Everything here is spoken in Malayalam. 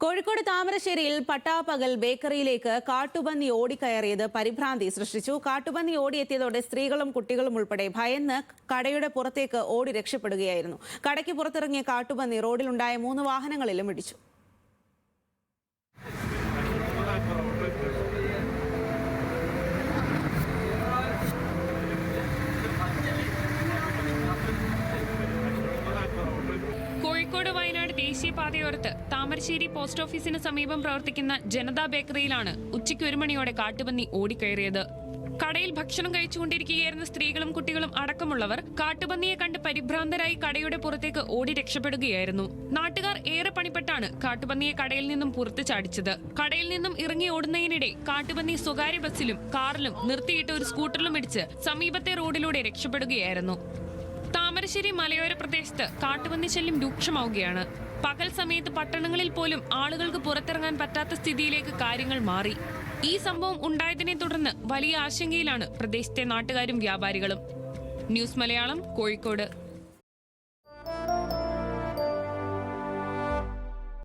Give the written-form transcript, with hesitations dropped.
കോഴിക്കോട് താമരശ്ശേരിയിൽ പട്ടാപ്പകൽ ബേക്കറിയിലേക്ക് കാട്ടുപന്നി ഓടിക്കയറിയത് പരിഭ്രാന്തി സൃഷ്ടിച്ചു. കാട്ടുപന്നി ഓടിയെത്തിയതോടെ സ്ത്രീകളും കുട്ടികളും ഉൾപ്പെടെ ഭയന്ന് കടയുടെ പുറത്തേക്ക് ഓടി രക്ഷപ്പെടുകയായിരുന്നു. കടയ്ക്ക് പുറത്തിറങ്ങിയ കാട്ടുപന്നി റോഡിലുണ്ടായ 3 വാഹനങ്ങളിലും ഇടിച്ചു. കോഴിക്കോട് വയനാട് ദേശീയപാതയോരത്ത് താമരശ്ശേരി പോസ്റ്റ് ഓഫീസിന് സമീപം പ്രവർത്തിക്കുന്ന ജനതാ ബേക്കറിയിലാണ് ഉച്ചയ്ക്ക് 1 മണിയോടെ കാട്ടുപന്നി ഓടിക്കയറിയത്. കടയിൽ ഭക്ഷണം കഴിച്ചുകൊണ്ടിരിക്കുകയായിരുന്ന സ്ത്രീകളും കുട്ടികളും അടക്കമുള്ളവർ കാട്ടുപന്നിയെ കണ്ട് പരിഭ്രാന്തരായി കടയുടെ പുറത്തേക്ക് ഓടി രക്ഷപ്പെടുകയായിരുന്നു. നാട്ടുകാർ ഏറെ പണിപ്പെട്ടാണ് കാട്ടുപന്നിയെ കടയിൽ നിന്നും പുറത്തു ചാടിച്ചത്. കടയിൽ നിന്നും ഇറങ്ങി ഓടുന്നതിനിടെ കാട്ടുപന്നി സ്വകാര്യ ബസ്സിലും കാറിലും നിർത്തിയിട്ട് ഒരു സ്കൂട്ടറിലും ഇടിച്ച് സമീപത്തെ റോഡിലൂടെ രക്ഷപ്പെടുകയായിരുന്നു. താമരശ്ശേരി മലയോര പ്രദേശത്ത് കാട്ടുപന്നി ശല്യം രൂക്ഷമാവുകയാണ്. പകൽ സമയത്ത് പട്ടണങ്ങളിൽ പോലും ആളുകൾക്ക് പുറത്തിറങ്ങാൻ പറ്റാത്ത സ്ഥിതിയിലേക്ക് കാര്യങ്ങൾ മാറി. ഈ സംഭവം ഉണ്ടായതിനെ തുടർന്ന് വലിയ ആശങ്കയിലാണ് പ്രദേശത്തെ നാട്ടുകാരും വ്യാപാരികളും. ന്യൂസ് മലയാളം, കോഴിക്കോട്.